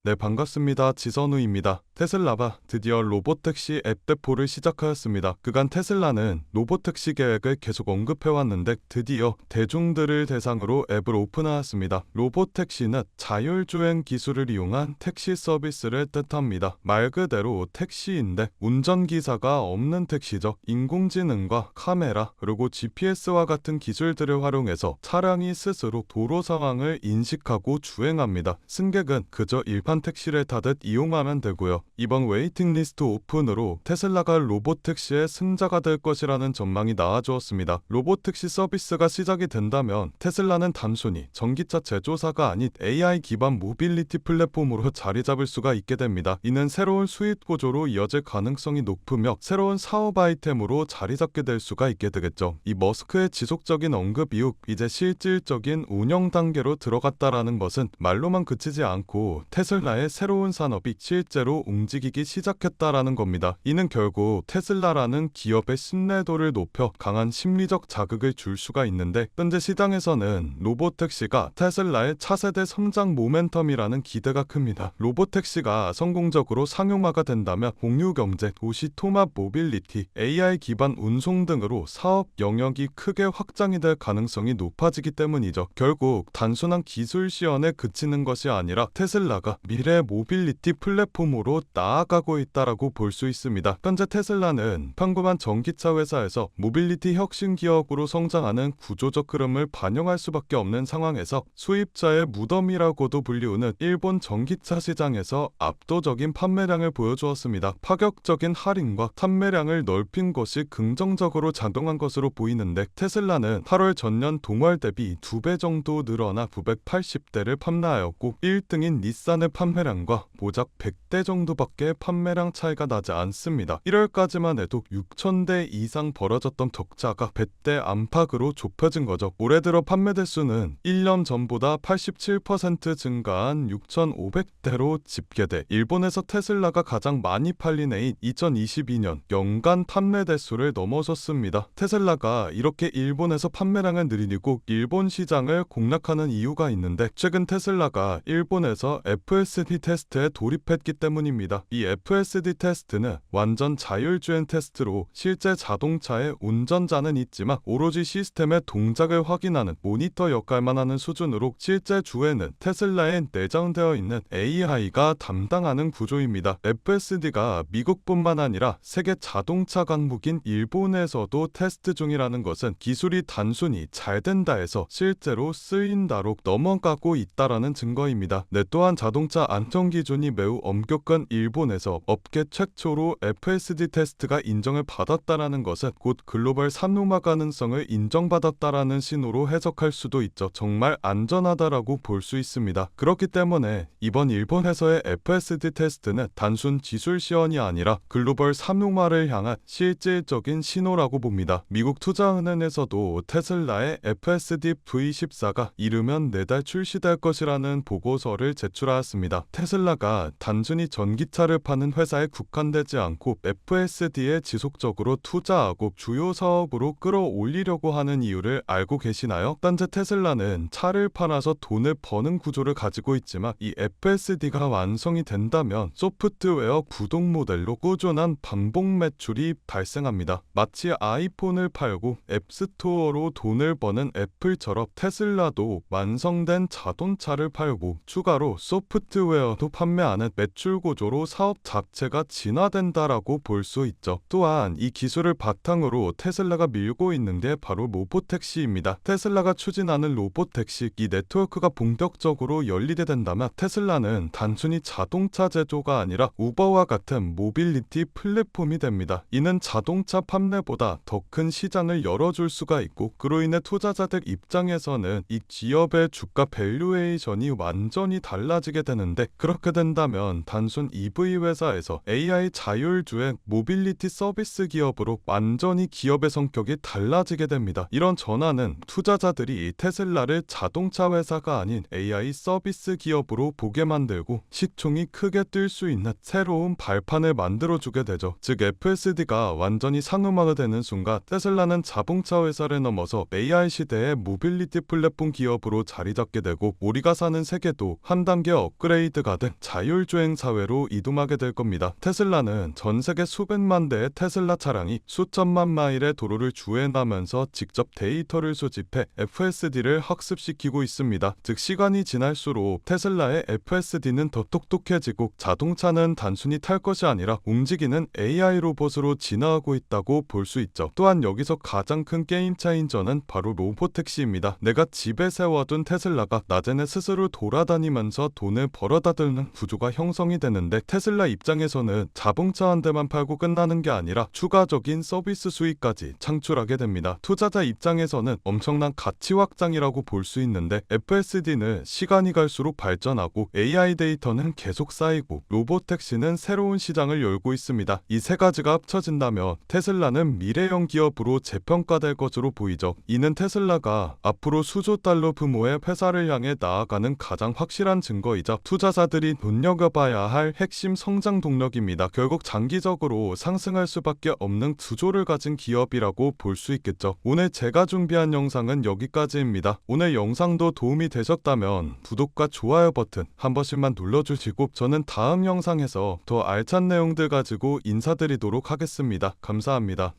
네, 반갑습니다. 지선우입니다. 테슬라가 드디어 로보택시 앱 대포를 시작하였습니다. 그간 테슬라는 로보택시 계획을 계속 언급해왔는데 드디어 대중들을 대상으로 앱을 오픈하였습니다. 로보택시는 자율주행 기술을 이용한 택시 서비스를 뜻합니다. 말 그대로 택시인데 운전기사가 없는 택시죠. 인공지능과 카메라 그리고 GPS와 같은 기술들을 활용해서 차량이 스스로 도로 상황을 인식하고 주행합니다. 승객은 그저 일반 택시를 타듯 이용하면 되고요. 이번 웨이팅 리스트 오픈으로 테슬라가 로보택시의 승자가 될 것이라는 전망이 나와주었습니다. 로보택시 서비스가 시작이 된다면 테슬라는 단순히 전기차 제조사가 아닌 AI 기반 모빌리티 플랫폼으로 자리 잡을 수가 있게 됩니다. 이는 새로운 수익 구조로 이어질 가능성이 높으며 새로운 사업 아이템으로 자리 잡게 될 수가 있게 되겠죠. 이 머스크의 지속적인 언급 이후 이제 실질적인 운영 단계로 들어갔다라는 것은 말로만 그치지 않고 테슬라의 새로운 산업이 실제로 움직이기 시작했다라는 겁니다. 이는 결국 테슬라라는 기업의 신뢰도를 높여 강한 심리적 자극을 줄 수가 있는데 현재 시장에서는 로보택시가 테슬라의 차세대 성장 모멘텀이라는 기대가 큽니다. 로보택시가 성공적으로 상용화가 된다면 공유경제, 도시 통합 모빌리티, AI 기반 운송 등으로 사업 영역이 크게 확장이 될 가능성이 높아지기 때문이죠. 결국 단순한 기술 시연에 그치는 것이 아니라 테슬라가 미래 모빌리티 플랫폼으로 나아가고 있다라고 볼 수 있습니다. 현재 테슬라는 평범한 전기차 회사에서 모빌리티 혁신 기업으로 성장하는 구조적 흐름을 반영할 수밖에 없는 상황에서 수입자의 무덤이라고도 불리우는 일본 전기차 시장에서 압도적인 판매량을 보여주었습니다. 파격적인 할인과 판매량을 넓힌 것이 긍정적으로 작동한 것으로 보이는데 테슬라는 8월 전년 동월 대비 2배 정도 늘어나 980대를 판매하였고 1등인 닛산의 판매량과 모작 100대 정도밖에 판매량 차이가 나지 않습니다. 1월까지만 해도 6,000대 이상 벌어졌던 격차가 100대 안팎으로 좁혀진 거죠. 올해 들어 판매 대수는 1년 전보다 87% 증가한 6,500대로 집계돼 일본에서 테슬라가 가장 많이 팔린 해인 2022년 연간 판매 대수를 넘어섰습니다. 테슬라가 이렇게 일본에서 판매량을 늘리고 일본 시장을 공략하는 이유가 있는데 최근 테슬라가 일본에서 FSD 테스트에 돌입했기 때문입니다. 이 FSD 테스트는 완전 자율주행 테스트로 실제 자동차의 운전자는 있지만 오로지 시스템의 동작을 확인하는 모니터 역할만 하는 수준으로 실제 주행은 테슬라에 내장되어 있는 AI가 담당하는 구조입니다. FSD가 미국뿐만 아니라 세계 자동차 강국인 일본에서도 테스트 중이라는 것은 기술이 단순히 잘 된다 해서 실제로 쓰인다로 넘어가고 있다라는 증거입니다. 또한 자동차 안전 기준이 매우 엄격한 일본에서 업계 최초로 FSD 테스트가 인정을 받았다라는 것은 곧 글로벌 산업화 가능성을 인정받았다라는 신호로 해석할 수도 있죠. 정말 안전하다라고 볼 수 있습니다. 그렇기 때문에 이번 일본에서의 FSD 테스트는 단순 기술 시연이 아니라 글로벌 산업화를 향한 실질적인 신호라고 봅니다. 미국 투자은행에서도 테슬라의 FSD V14가 이르면 내달 출시될 것이라는 보고서를 제출하였습니다. 테슬라가 단순히 전기차를 파는 회사에 국한되지 않고 FSD에 지속적으로 투자하고 주요 사업으로 끌어올리려고 하는 이유를 알고 계시나요? 현재 테슬라는 차를 팔아서 돈을 버는 구조를 가지고 있지만 이 FSD가 완성이 된다면 소프트웨어 구독 모델로 꾸준한 반복 매출이 발생합니다. 마치 아이폰을 팔고 앱스토어로 돈을 버는 애플처럼 테슬라도 완성된 자동차를 팔고 추가로 소프트웨어도 판매하는 매출 구조로 사업 자체가 진화된다라고 볼 수 있죠. 또한 이 기술을 바탕으로 테슬라가 밀고 있는 게 바로 로보택시입니다. 테슬라가 추진하는 로보택시 이 네트워크가 본격적으로 열리게 된다면 테슬라는 단순히 자동차 제조가 아니라 우버와 같은 모빌리티 플랫폼이 됩니다. 이는 자동차 판매보다 더 큰 시장을 열어줄 수가 있고 그로 인해 투자자들 입장에서는 이 기업의 주가 밸류에이션이 완전히 달라지게 되는데 그렇게 된다면 단순 EV 회사에서 AI 자율주행 모빌리티 서비스 기업으로 완전히 기업의 성격이 달라지게 됩니다. 이런 전환은 투자자들이 테슬라를 자동차 회사가 아닌 AI 서비스 기업으로 보게 만들고 시총이 크게 뛸 수 있는 새로운 발판을 만들어주게 되죠. 즉 FSD가 완전히 상용화가 되는 순간 테슬라는 자동차 회사를 넘어서 AI 시대의 모빌리티 플랫폼 기업으로 자리 잡게 되고 우리가 사는 세계도 한 단계 업그레이드 업그레이드가 된 자율주행 사회로 이동하게 될 겁니다. 테슬라는 전 세계 수백만 대의 테슬라 차량이 수천만 마일의 도로를 주행하면서 직접 데이터를 수집해 FSD를 학습시키고 있습니다. 즉 시간이 지날수록 테슬라의 FSD는 더 똑똑해지고 자동차는 단순히 탈 것이 아니라 움직이는 AI 로봇으로 진화하고 있다고 볼 수 있죠. 또한 여기서 가장 큰 게임 체인저는 바로 로보택시입니다. 내가 집에 세워둔 테슬라가 낮에는 스스로 돌아다니면서 돈을 벌어다 들는 구조가 형성이 되는데 테슬라 입장에서는 자동차 한 대만 팔고 끝나는 게 아니라 추가적인 서비스 수익까지 창출하게 됩니다. 투자자 입장에서는 엄청난 가치 확장이라고 볼 수 있는데 FSD는 시간이 갈수록 발전하고 AI 데이터는 계속 쌓이고 로보택시는 새로운 시장을 열고 있습니다. 이 세 가지가 합쳐진다면 테슬라는 미래형 기업으로 재평가될 것으로 보이죠. 이는 테슬라가 앞으로 수조 달러 규모의 회사를 향해 나아가는 가장 확실한 증거이자 투자자들이 눈여겨봐야 할 핵심 성장 동력입니다. 결국 장기적으로 상승할 수밖에 없는 구조를 가진 기업이라고 볼 수 있겠죠. 오늘 제가 준비한 영상은 여기까지입니다. 오늘 영상도 도움이 되셨다면 구독과 좋아요 버튼 한 번씩만 눌러주시고 저는 다음 영상에서 더 알찬 내용들 가지고 인사드리도록 하겠습니다. 감사합니다.